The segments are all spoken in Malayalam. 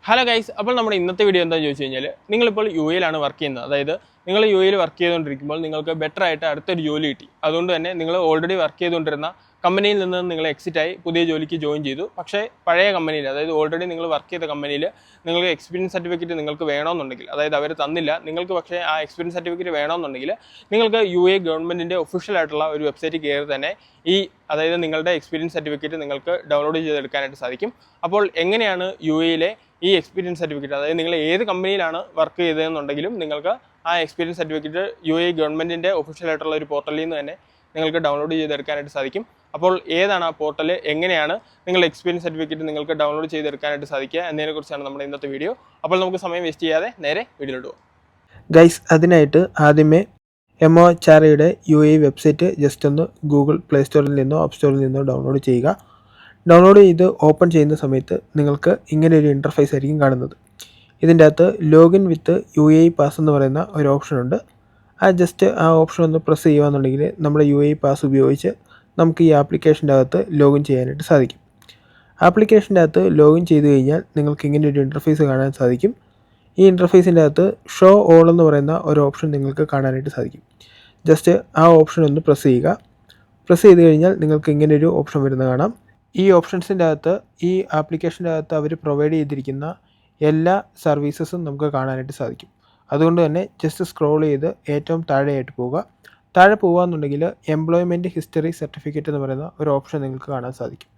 ഹലോ ഗൈസ്, അപ്പോൾ നമ്മുടെ ഇന്നത്തെ വീഡിയോ എന്താണെന്ന് ചോദിച്ചു കഴിഞ്ഞാൽ നിങ്ങളിപ്പോൾ യു എയിലാണ് വർക്ക് ചെയ്യുന്നത്. അതായത് നിങ്ങൾ യു എയിൽ വർക്ക് ചെയ്തുകൊണ്ടിരിക്കുമ്പോൾ നിങ്ങൾക്ക് ബെറ്റർ ആയിട്ട് അടുത്തൊരു ജോലി കിട്ടി. അതുകൊണ്ട് തന്നെ നിങ്ങൾ ഓൾറെഡി വർക്ക് ചെയ്തുകൊണ്ടിരുന്ന കമ്പനിയിൽ നിന്ന് നിങ്ങൾ എക്സിറ്റ് ആയി പുതിയ ജോലിക്ക് ജോയിൻ ചെയ്തു. പക്ഷേ പഴയ കമ്പനിയിൽ, അതായത് ഓൾറെഡി നിങ്ങൾ വർക്ക് ചെയ്ത കമ്പനിയിൽ നിങ്ങൾക്ക് എക്സ്പീരിയൻസ് സർട്ടിഫിക്കറ്റ് നിങ്ങൾക്ക് വേണമെന്നുണ്ടെങ്കിൽ, അതായത് അവർ തന്നില്ല നിങ്ങൾക്ക്, പക്ഷേ ആ എക്സ്പീരിയൻസ് സർട്ടിഫിക്കറ്റ് വേണമെന്നുണ്ടെങ്കിൽ നിങ്ങൾക്ക് യു എ ഗവൺമെൻറ്റിൻ്റെ ഒഫീഷ്യൽ ആയിട്ടുള്ള ഒരു വെബ്സൈറ്റിൽ കയറി തന്നെ അതായത് നിങ്ങളുടെ എക്സ്പീരിയൻസ് സർട്ടിഫിക്കറ്റ് നിങ്ങൾക്ക് ഡൗൺലോഡ് ചെയ്തെടുക്കാനായിട്ട് സാധിക്കും. അപ്പോൾ എങ്ങനെയാണ് യു എയിലെ ഈ എക്സ്പീരിയൻസ് സർട്ടിഫിക്കറ്റ്, അതായത് നിങ്ങൾ ഏത് കമ്പനിയിലാണ് വർക്ക് ചെയ്തതെന്നുണ്ടെങ്കിലും നിങ്ങൾക്ക് ആ എക്സ്പീരിയൻസ് സർട്ടിഫിക്കറ്റ് യു എ ഗവൺമെൻറ്റിൻ്റെ ഒഫീഷ്യൽ ആയിട്ടുള്ള ഒരു പോർട്ടലിൽ നിന്ന് തന്നെ നിങ്ങൾക്ക് ഡൗൺലോഡ് ചെയ്തെടുക്കാനായിട്ട് സാധിക്കും. അപ്പോൾ ഏതാണ് ആ പോർട്ടൽ, എങ്ങനെയാണ് നിങ്ങളുടെ എക്സ്പീരിയൻസ് സർട്ടിഫിക്കറ്റ് നിങ്ങൾക്ക് ഡൗൺലോഡ് ചെയ്തെടുക്കാനായിട്ട് സാധിക്കുക എന്നതിനെക്കുറിച്ചാണ് നമ്മുടെ ഇന്നത്തെ വീഡിയോ. അപ്പോൾ നമുക്ക് സമയം വേസ്റ്റ് ചെയ്യാതെ നേരെ വീഡിയോയിലോട്ട് പോകാം. ഗൈസ്, അതിനായിട്ട് ആദ്യമേ MOHRയുടെ യു എ വെബ്സൈറ്റ് ജസ്റ്റ് ഒന്ന് ഗൂഗിൾ പ്ലേ സ്റ്റോറിൽ നിന്നോ ആപ്പ് സ്റ്റോറിൽ നിന്നോ ഡൗൺലോഡ് ചെയ്യുക. ഡൗൺലോഡ് ചെയ്ത് ഓപ്പൺ ചെയ്യുന്ന സമയത്ത് നിങ്ങൾക്ക് ഇങ്ങനെ ഒരു ഇൻ്റർഫേസ് ആയിരിക്കും കാണുന്നത്. ഇതിൻ്റെ അകത്ത് ലോഗിൻ വിത്ത് UAE പാസ് എന്ന് പറയുന്ന ഒരു ഓപ്ഷൻ ഉണ്ട്. ആ ഓപ്ഷൻ ഒന്ന് പ്രസ് ചെയ്യുകയാണെന്നുണ്ടെങ്കിൽ നമ്മുടെ UAE പാസ് ഉപയോഗിച്ച് നമുക്ക് ഈ ആപ്ലിക്കേഷൻ്റെ അകത്ത് ലോഗിൻ ചെയ്യാനായിട്ട് സാധിക്കും. ആപ്ലിക്കേഷൻ്റെ അകത്ത് ലോഗിൻ ചെയ്ത് കഴിഞ്ഞാൽ നിങ്ങൾക്ക് ഇങ്ങനെ ഒരു ഇൻ്റർഫേസ് കാണാൻ സാധിക്കും. ഈ ഇൻ്റർഫേസിൻ്റെ അകത്ത് ഷോ ഓൾ എന്ന് പറയുന്ന ഒരു ഓപ്ഷൻ നിങ്ങൾക്ക് കാണാനായിട്ട് സാധിക്കും. ജസ്റ്റ് ആ ഓപ്ഷൻ ഒന്ന് പ്രസ് ചെയ്യുക. പ്രസ് ചെയ്ത് കഴിഞ്ഞാൽ നിങ്ങൾക്ക് ഇങ്ങനെ ഒരു ഓപ്ഷൻ വരുന്നത് കാണാം. ഈ ഓപ്ഷൻസിൻ്റെ അകത്ത്, ഈ ആപ്ലിക്കേഷൻ്റെ അകത്ത് അവർ പ്രൊവൈഡ് ചെയ്തിരിക്കുന്ന എല്ലാ സർവീസസും നമുക്ക് കാണാനായിട്ട് സാധിക്കും. അതുകൊണ്ട് തന്നെ ജസ്റ്റ് സ്ക്രോൾ ചെയ്ത് ഏറ്റവും താഴെയായിട്ട് പോവുക. താഴെ പോകുകയെന്നുണ്ടെങ്കിൽ എംപ്ലോയ്മെൻറ്റ് ഹിസ്റ്ററി സർട്ടിഫിക്കറ്റ് എന്ന് പറയുന്ന ഒരു ഓപ്ഷൻ നിങ്ങൾക്ക് കാണാൻ സാധിക്കും.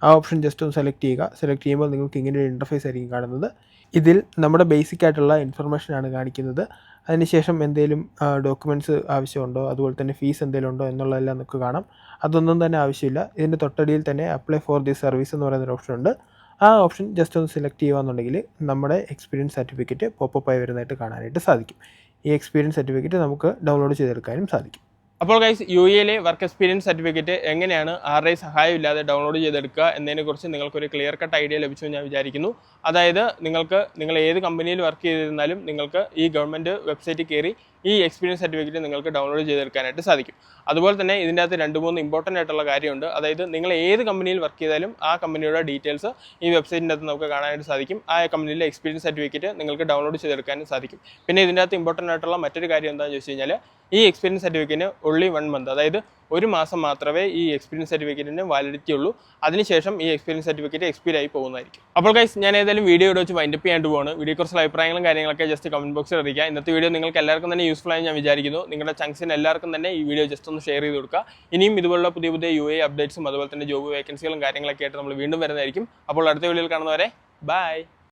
ആ ഓപ്ഷൻ ജസ്റ്റ് ഒന്ന് സെലക്ട് ചെയ്യുക. സെലക്ട് ചെയ്യുമ്പോൾ നിങ്ങൾക്ക് ഇങ്ങനെ ഒരു ഇൻ്റർഫേസ് ആയിരിക്കും കാണുന്നത്. ഇതിൽ നമ്മുടെ ബേസിക് ആയിട്ടുള്ള ഇൻഫർമേഷനാണ് കാണിക്കുന്നത്. അതിനുശേഷം എന്തെങ്കിലും ഡോക്യുമെൻറ്റ്സ് ആവശ്യമുണ്ടോ, അതുപോലെ തന്നെ ഫീസ് എന്തെങ്കിലും ഉണ്ടോ എന്നുള്ളതെല്ലാം നമുക്ക് കാണാം. അതൊന്നും തന്നെ ആവശ്യമില്ല. ഇതിൻ്റെ തൊട്ടടിയിൽ തന്നെ അപ്ലൈ ഫോർ ദിസ് സർവീസ് എന്ന് പറയുന്നൊരു ഓപ്ഷൻ ഉണ്ട്. ആ ഓപ്ഷൻ ജസ്റ്റ് ഒന്ന് സെലക്ട് ചെയ്യുകയെന്നുണ്ടെങ്കിൽ നമ്മുടെ എക്സ്പീരിയൻസ് സർട്ടിഫിക്കറ്റ് പോപ്പപ്പായി വരുന്നതായിട്ട് കാണാനായിട്ട് സാധിക്കും. ഈ എക്സ്പീരിയൻസ് സർട്ടിഫിക്കറ്റ് നമുക്ക് ഡൗൺലോഡ് ചെയ്തെടുക്കാനും സാധിക്കും. അപ്പോൾ ഗൈസ്, യു എയിലെ വർക്ക് എക്സ്പീരിയൻസ് സർട്ടിഫിക്കറ്റ് എങ്ങനെയാണ് ആരുടെയും സഹായമില്ലാതെ ഡൗൺലോഡ് ചെയ്തെടുക്കുക എന്നതിനെക്കുറിച്ച് നിങ്ങൾക്കൊരു ക്ലിയർ കട്ട് ഐഡിയ ലഭിച്ചു ഞാൻ വിചാരിക്കുന്നു. അതായത് നിങ്ങൾ ഏത് കമ്പനിയിൽ വർക്ക് ചെയ്തിരുന്നാലും നിങ്ങൾക്ക് ഈ ഗവൺമെൻറ് വെബ്സൈറ്റിൽ കയറി ഈ എക്സ്പീരിയൻസ് സർട്ടിഫിക്കറ്റ് നിങ്ങൾക്ക് ഡൗൺലോഡ് ചെയ്തെടുക്കാനായിട്ട് സാധിക്കും. അതുപോലെ തന്നെ ഇതിൻ്റെ അകത്ത് 2-3 ഇമ്പോർട്ടൻ്റ് ആയിട്ടുള്ള കാര്യമുണ്ട്. അതായത് നിങ്ങൾ ഏത് കമ്പനിയിൽ വർക്ക് ചെയ്താലും ആ കമ്പനിയുടെ ഡീറ്റെയിൽസ് ഈ വെബ്സൈറ്റിൻ്റെ അകത്ത് നമുക്ക് കാണാനായിട്ട് സാധിക്കും. ആ കമ്പനിയിലെ എക്സ്പീരിയൻസ് സർട്ടിഫിക്കറ്റ് നിങ്ങൾക്ക് ഡൗൺലോഡ് ചെയ്തെടുക്കാനും സാധിക്കും. പിന്നെ ഇതിൻ്റെ അകത്ത് ഇമ്പോർട്ടൻ്റ് ആയിട്ടുള്ള മറ്റൊരു കാര്യം എന്താണെന്ന് ചോദിച്ചു കഴിഞ്ഞാൽ, ഈ എക്സ്പീരിയൻസ് സർട്ടിഫിക്കറ്റിന് only 1 month, അതായത് ഒരു മാസം മാത്രമേ ഈ എക്സ്പീരിയൻസ് സർട്ടിഫിക്കറ്റിന് വാലിഡിറ്റി ഉള്ളൂ. അതിനുശേഷം ഈ എക്സ്പീരിയൻസ് സർട്ടിഫിക്കറ്റ് എക്സ്പയർ ആയി പോകുന്നതായിരിക്കും. അപ്പോൾ ഗൈസ്, ഞാൻ ഏതായാലും വീഡിയോ വെച്ച് വൈൻഡപ്പ് ചെയ്യാണ്ട് പോകുന്നു. വീഡിയോയെക്കുറിച്ചുള്ള അഭിപ്രായങ്ങളും കാര്യങ്ങളൊക്കെ ജസ്റ്റ് കമൻറ്റ് ബോക്സിൽ അറിയിക്കുക. ഇന്നത്തെ വീഡിയോ നിങ്ങൾക്ക് എല്ലാവർക്കും തന്നെ യൂസ്ഫുൾ ആയി ഞാൻ വിചാരിക്കുന്നു. നിങ്ങളുടെ ചങ്സിന് എല്ലാവർക്കും തന്നെ ഈ വീഡിയോ ജസ്റ്റ് ഒന്ന് ഷെയർ ചെയ്ത് കൊടുക്കുക. ഇനിയും ഇതുപോലുള്ള പുതിയ യു എ അപ്ഡേറ്റ്സും അതുപോലെ തന്നെ ജോബ് വേക്കൻസികളും കാര്യങ്ങളൊക്കെ ആയിട്ട് നമ്മൾ വീണ്ടും വരുന്നതായിരിക്കും. അപ്പോൾ അടുത്ത വീഡിയോയിൽ കാണുന്നവരെ ബൈ.